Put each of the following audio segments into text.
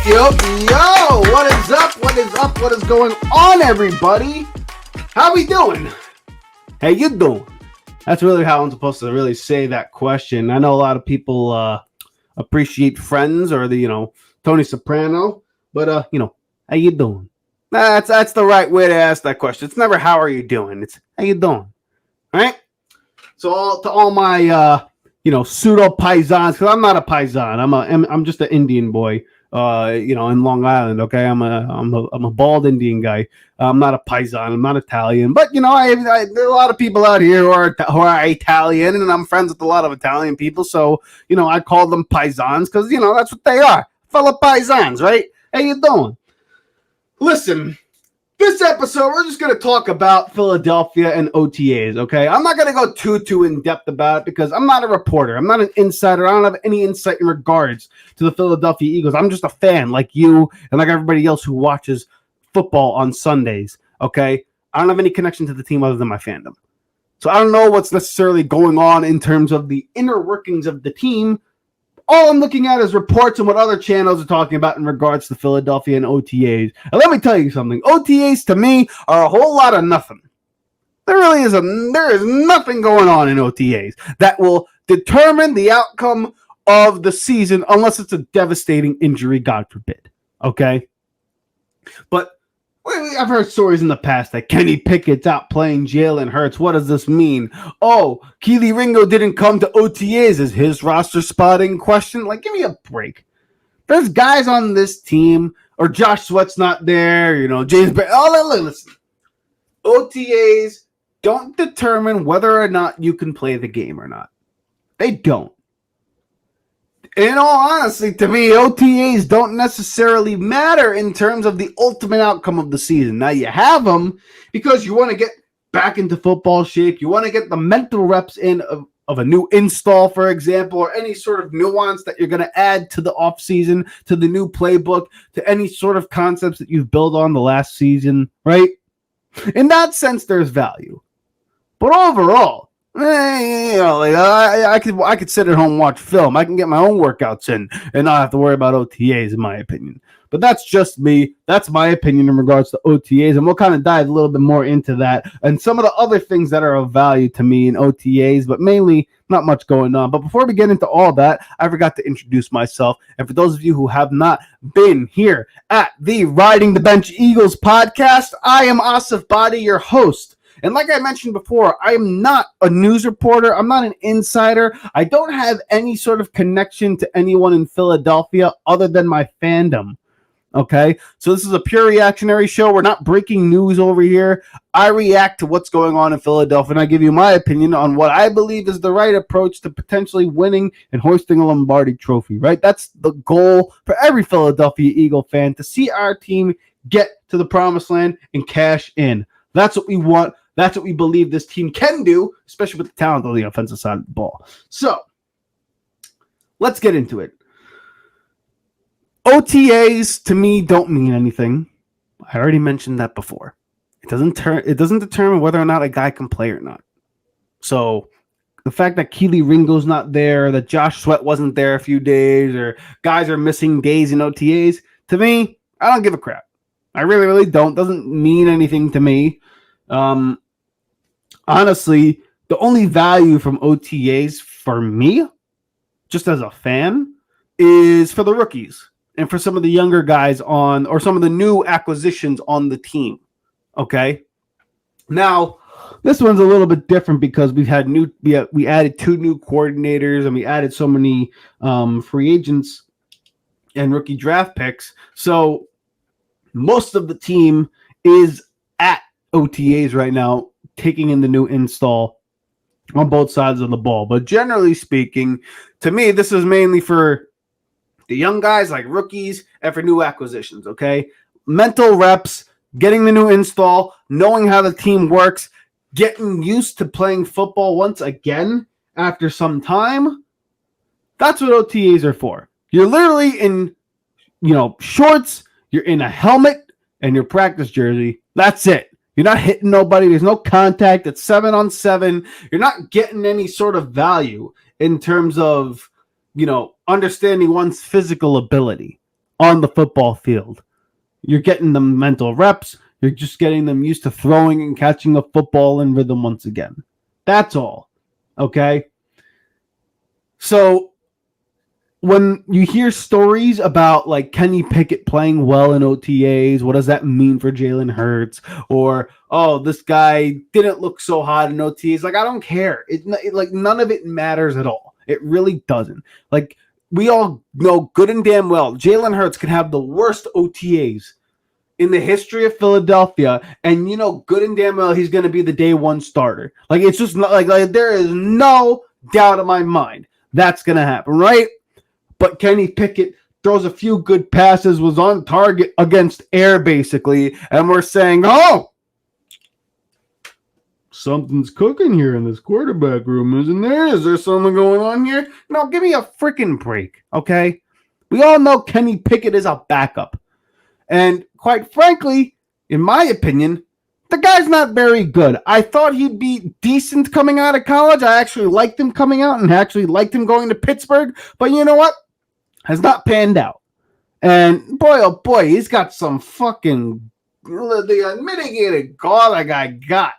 Yo, what is up? What is up? What is going on, everybody? How we doing? How you doing? That's really how I'm supposed to really say that question. I know a lot of people appreciate Friends or the Tony Soprano, but how you doing? That's the right way to ask that question. It's never how are you doing. It's how you doing. All right? So to all my pseudo paisans, because I'm not a paisan. I'm just an Indian boy. In Long Island. Okay, I'm a bald Indian guy. I'm not a paisan. I'm not Italian, but there are a lot of people out here who are Italian, and I'm friends with a lot of Italian people. So I call them paisans because that's what they are, fellow paisans, right? How you doing? Listen. This episode, we're just going to talk about Philadelphia and OTAs, okay? I'm not going to go too in-depth about it because I'm not a reporter. I'm not an insider. I don't have any insight in regards to the Philadelphia Eagles. I'm just a fan like you and like everybody else who watches football on Sundays, okay? I don't have any connection to the team other than my fandom. So I don't know what's necessarily going on in terms of the inner workings of the team. All I'm looking at is reports and what other channels are talking about in regards to Philadelphia and OTAs. And let me tell you something. OTAs, to me, are a whole lot of nothing. There is nothing going on in OTAs that will determine the outcome of the season unless it's a devastating injury, God forbid. Okay? But I've heard stories in the past that Kenny Pickett's out playing Jalen Hurts. What does this mean? Oh, Keely Ringo didn't come to OTAs. Is his roster spot in question? Like, give me a break. There's guys on this team, or Josh Sweat's not there, James Bradberry. Oh, listen. OTAs don't determine whether or not you can play the game or not. They don't. In all honesty, to me, OTAs don't necessarily matter in terms of the ultimate outcome of the season. Now, you have them because you want to get back into football shape. You want to get the mental reps in of a new install, for example, or any sort of nuance that you're going to add to the offseason, to the new playbook, to any sort of concepts that you've built on the last season, right? In that sense, there's value. But overall, I could sit at home and watch film. I can get my own workouts in and not have to worry about OTAs, in my opinion. But that's just me. That's my opinion in regards to OTAs, and we'll kind of dive a little bit more into that and some of the other things that are of value to me in OTAs, but mainly not much going on. But before we get into all that, I forgot to introduce myself. And for those of you who have not been here at the Riding the Bench Eagles podcast, I am Asif Badi, your host. And like I mentioned before, I am not a news reporter. I'm not an insider. I don't have any sort of connection to anyone in Philadelphia other than my fandom. Okay? So this is a pure reactionary show. We're not breaking news over here. I react to what's going on in Philadelphia, and I give you my opinion on what I believe is the right approach to potentially winning and hoisting a Lombardi trophy, right? That's the goal for every Philadelphia Eagle fan, to see our team get to the promised land and cash in. That's what we want. That's what we believe this team can do, especially with the talent on the offensive side of the ball. So, let's get into it. OTAs, to me, don't mean anything. I already mentioned that before. It doesn't determine whether or not a guy can play or not. So, the fact that Keely Ringo's not there, that Josh Sweat wasn't there a few days, or guys are missing days in OTAs, to me, I don't give a crap. I really, really don't. Doesn't mean anything to me. Honestly, the only value from OTAs for me, just as a fan, is for the rookies and for some of the younger guys or some of the new acquisitions on the team. Okay. Now, this one's a little bit different because we added 2 new coordinators and we added so many free agents and rookie draft picks. So most of the team is at OTAs right now, taking in the new install on both sides of the ball. But generally speaking, to me, this is mainly for the young guys like rookies and for new acquisitions, okay? Mental reps, getting the new install, knowing how the team works, getting used to playing football once again after some time. That's what OTAs are for. You're literally in, shorts, you're in a helmet and your practice jersey. That's it. You're not hitting nobody. There's no contact. It's 7-on-7. You're not getting any sort of value in terms of, understanding one's physical ability. on the football field. You're getting them mental reps. You're just getting them used to throwing and catching a football in rhythm once again. That's all. Okay? So when you hear stories about like Kenny Pickett playing well in OTAs, what does that mean for Jalen Hurts? Or, oh, this guy didn't look so hot in OTAs. Like, I don't care. Like, none of it matters at all. It really doesn't. Like, we all know good and damn well Jalen Hurts can have the worst OTAs in the history of Philadelphia, and you know good and damn well he's going to be the day one starter. Like, it's just not like there is no doubt in my mind that's going to happen, right? But Kenny Pickett throws a few good passes, was on target against air, basically, and we're saying, oh, something's cooking here in this quarterback room, isn't there? Is there something going on here? No, give me a freaking break, okay? We all know Kenny Pickett is a backup. And quite frankly, in my opinion, the guy's not very good. I thought he'd be decent coming out of college. I actually liked him coming out and actually liked him going to Pittsburgh. But you know what? Has not panned out. And boy, oh boy, he's got some fucking the unmitigated gall that guy got.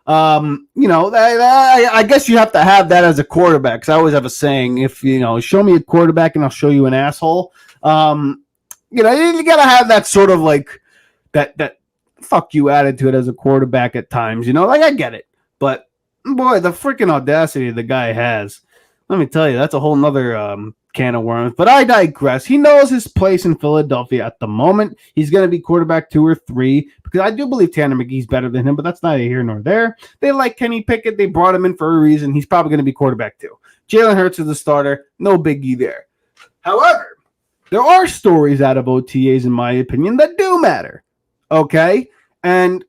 You know, I guess you have to have that as a quarterback. Because I always have a saying, if, you know, show me a quarterback and I'll show you an asshole. You know, you got to have that sort of like that fuck you attitude as a quarterback at times. You know, like I get it. But boy, the freaking audacity the guy has. Let me tell you, that's a whole nother can of worms. But I digress. He knows his place in Philadelphia at the moment. He's going to be quarterback 2 or 3 because I do believe Tanner McGee's better than him, but that's neither here nor there. They like Kenny Pickett. They brought him in for a reason. He's probably going to be quarterback 2. Jalen Hurts is the starter. No biggie there. However, there are stories out of OTAs, in my opinion, that do matter. Okay? And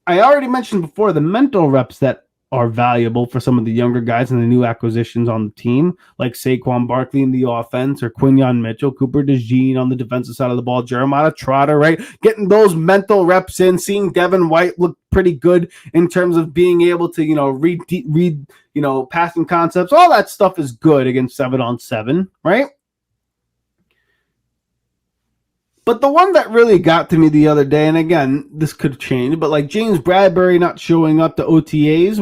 I already mentioned before the mental reps that are valuable for some of the younger guys and the new acquisitions on the team, like Saquon Barkley in the offense, or Quinyon Mitchell, Cooper DeJean on the defensive side of the ball, Jeremiah Trotter, right? Getting those mental reps in, seeing Devin White look pretty good in terms of being able to, you know, read you know, passing concepts. All that stuff is good against 7-on-7, right? But the one that really got to me the other day, and again, this could change, but like James Bradberry not showing up to OTAs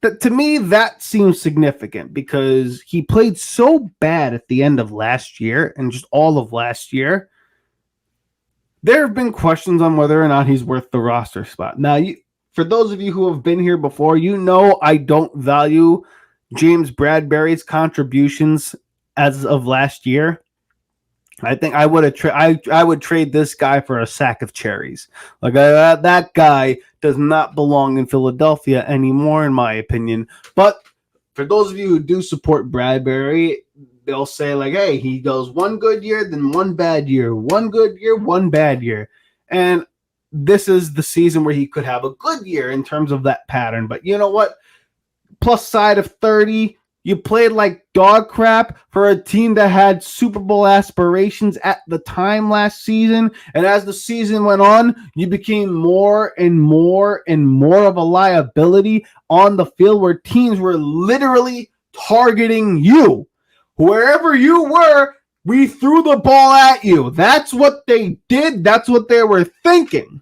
to me, that seems significant because he played so bad at the end of last year and just all of last year. There have been questions on whether or not he's worth the roster spot. Now, for those of you who have been here before, you know I don't value James Bradberry's contributions as of last year. I think I would I would trade this guy for a sack of cherries. Like that guy does not belong in Philadelphia anymore, in my opinion. But for those of you who do support Bradberry, they'll say like, "Hey, he goes one good year, then one bad year, one good year, one bad year," and this is the season where he could have a good year in terms of that pattern. But you know what? Plus side of 30. You played like dog crap for a team that had Super Bowl aspirations at the time last season. And as the season went on, you became more and more and more of a liability on the field where teams were literally targeting you. Wherever you were, we threw the ball at you. That's what they did. That's what they were thinking.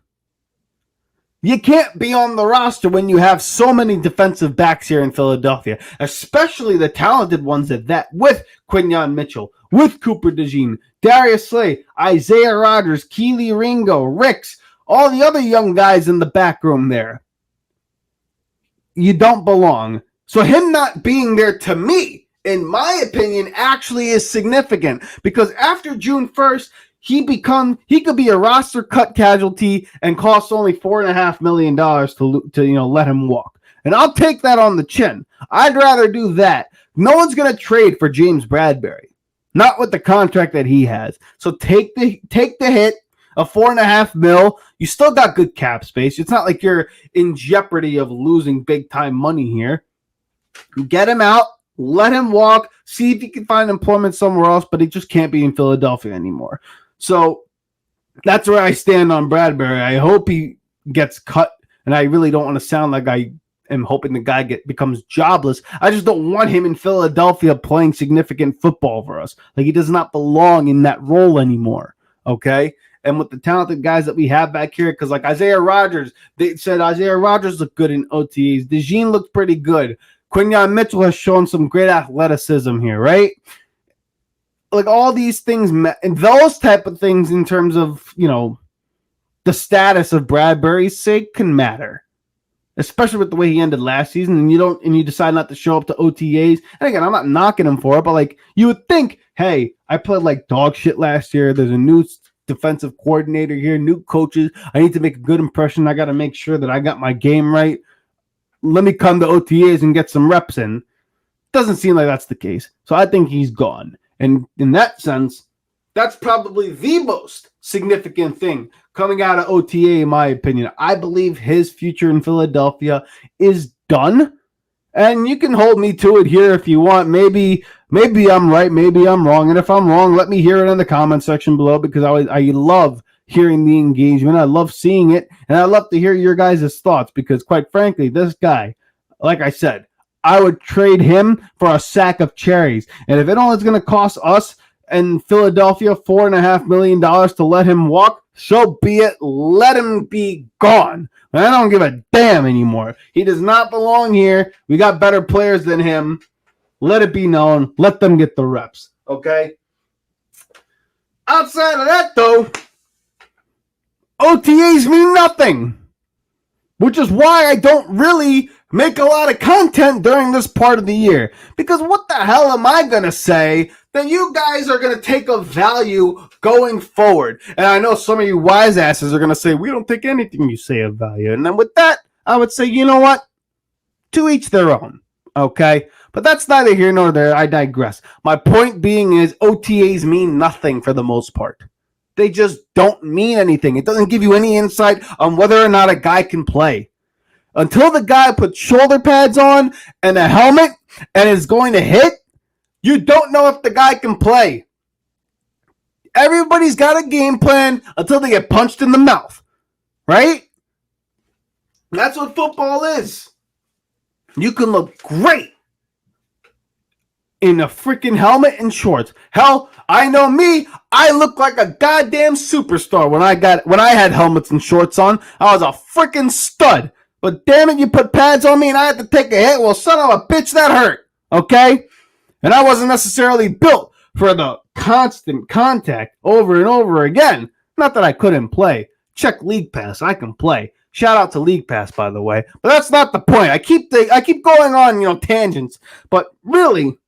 You can't be on the roster when you have so many defensive backs here in Philadelphia, especially the talented ones at that, with Quinyon Mitchell, with Cooper DeJean, Darius Slay, Isiah Rodgers, Keely Ringo, Ricks, all the other young guys in the back room there. You don't belong. So him not being there, to me, in my opinion, actually is significant because after June 1st, he could be a roster cut casualty and cost only $4.5 million to let him walk. And I'll take that on the chin. I'd rather do that. No one's gonna trade for James Bradberry, not with the contract that he has. So take the hit of $4.5 million. You still got good cap space. It's not like you're in jeopardy of losing big time money here. Get him out. Let him walk. See if you can find employment somewhere else. But he just can't be in Philadelphia anymore. So that's where I stand on Bradberry. I hope he gets cut, and I really don't want to sound like I am hoping the guy becomes jobless. I just don't want him in Philadelphia playing significant football for us. Like, he does not belong in that role anymore, okay? And with the talented guys that we have back here, because like Isiah Rodgers, they said Isiah Rodgers looked good in OTAs. DeJean looked pretty good. Quinyon Mitchell has shown some great athleticism here, right? Like, all these things, and those type of things in terms of, the status of Bradberry's sake can matter. Especially with the way he ended last season, and you decide not to show up to OTAs. And again, I'm not knocking him for it, but like, you would think, hey, I played like dog shit last year. There's a new defensive coordinator here, new coaches. I need to make a good impression. I got to make sure that I got my game right. Let me come to OTAs and get some reps in. Doesn't seem like that's the case. So I think he's gone. And in that sense, that's probably the most significant thing coming out of OTA, in my opinion. I believe his future in Philadelphia is done. And you can hold me to it here if you want. Maybe I'm right, maybe I'm wrong. And if I'm wrong, let me hear it in the comment section below, because I love hearing the engagement. I love seeing it. And I love to hear your guys' thoughts, because quite frankly, this guy, like I said, I would trade him for a sack of cherries. And if it only is going to cost us in Philadelphia $4.5 million to let him walk, so be it. Let him be gone. I don't give a damn anymore. He does not belong here. We got better players than him. Let it be known. Let them get the reps. Okay? Outside of that, though, OTAs mean nothing. Which is why I don't really make a lot of content during this part of the year. Because what the hell am I going to say that you guys are going to take of value going forward? And I know some of you wise asses are going to say, we don't take anything you say of value. And then with that, I would say, you know what? To each their own. Okay? But that's neither here nor there. I digress. My point being is OTAs mean nothing for the most part. They just don't mean anything. It doesn't give you any insight on whether or not a guy can play. Until the guy puts shoulder pads on and a helmet and is going to hit, you don't know if the guy can play. Everybody's got a game plan until they get punched in the mouth. Right? That's what football is. You can look great in a freaking helmet and shorts. Hell, I know me. I look like a goddamn superstar when I had helmets and shorts on. I was a freaking stud. But damn it, you put pads on me and I had to take a hit. Well, son of a bitch, that hurt. Okay? And I wasn't necessarily built for the constant contact over and over again. Not that I couldn't play. Check League Pass. I can play. Shout out to League Pass, by the way. But that's not the point. I keep going on, tangents. But really,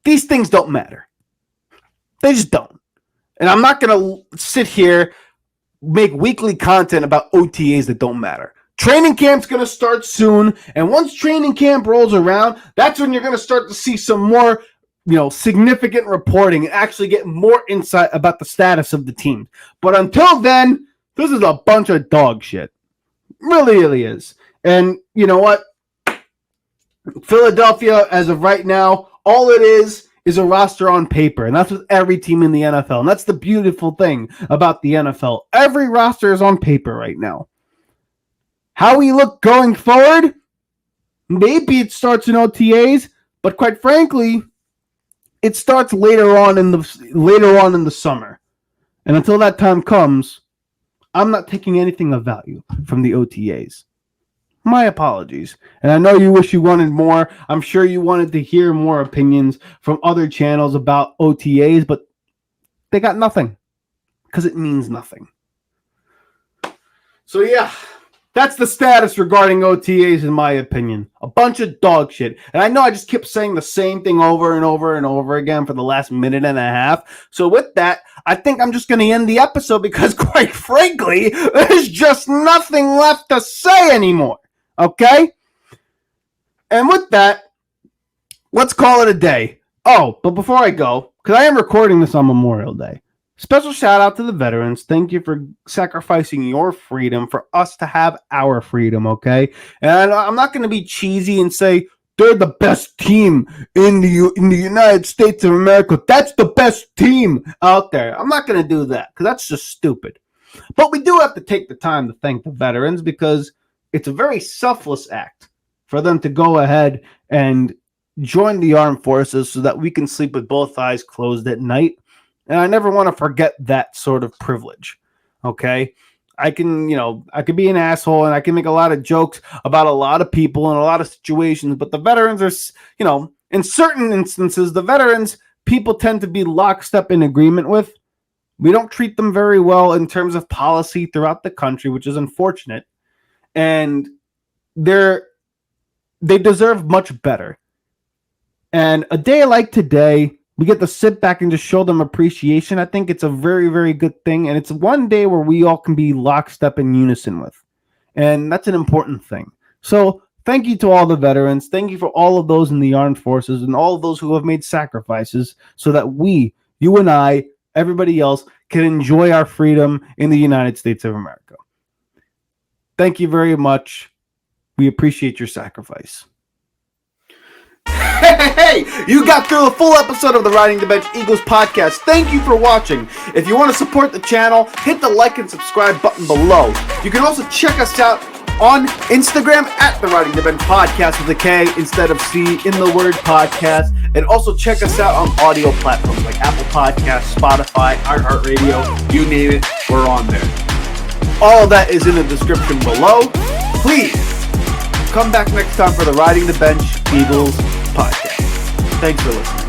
these things don't matter. They just don't. And I'm not going to sit here, make weekly content about OTAs that don't matter. Training camp's going to start soon. And once training camp rolls around, that's when you're going to start to see some more, significant reporting and actually get more insight about the status of the team. But until then, this is a bunch of dog shit. Really, really is. And you know what? Philadelphia, as of right now, all it is a roster on paper. And that's with every team in the NFL. And that's the beautiful thing about the NFL. Every roster is on paper right now. How we look going forward, maybe it starts in OTAs, but quite frankly, it starts later on in the summer. And until that time comes, I'm not taking anything of value from the OTAs. My apologies. And I know you wish you wanted more. I'm sure you wanted to hear more opinions from other channels about OTAs, but they got nothing because it means nothing. So yeah, that's the status regarding OTAs in my opinion. A bunch of dog shit. And I know I just kept saying the same thing over and over and over again for the last minute and a half. So with that, I think I'm just going to end the episode because quite frankly, there's just nothing left to say anymore. Okay? And with that, let's call it a day. Oh, but before I go, because I am recording this on Memorial Day, special shout out to the veterans. Thank you for sacrificing your freedom for us to have our freedom, okay? And I'm not going to be cheesy and say they're the best team in the United States of America. That's the best team out there. I'm not going to do that because that's just stupid. But we do have to take the time to thank the veterans because it's a very selfless act for them to go ahead and join the armed forces so that we can sleep with both eyes closed at night. And I never want to forget that sort of privilege. Okay. I can be an asshole and I can make a lot of jokes about a lot of people and a lot of situations, but the veterans are, in certain instances, the veterans people tend to be lockstep in agreement with. We don't treat them very well in terms of policy throughout the country, which is unfortunate. And they deserve much better. And a day like today, we get to sit back and just show them appreciation. I think it's a very, very good thing. And it's one day where we all can be lockstep in unison with. And that's an important thing. So thank you to all the veterans. Thank you for all of those in the armed forces and all of those who have made sacrifices so that we, you and I, everybody else, can enjoy our freedom in the United States of America. Thank you very much. We appreciate your sacrifice. Hey, you got through a full episode of the Riding the Bench Eagles podcast. Thank you for watching. If you want to support the channel, hit the like and subscribe button below. You can also check us out on Instagram at the Riding the Bench podcast with a K instead of C in the word podcast. And also check us out on audio platforms like Apple Podcasts, Spotify, iHeartRadio, you name it, we're on there. All of that is in the description below. Please come back next time for the Riding the Bench Eagles podcast. Thanks for listening.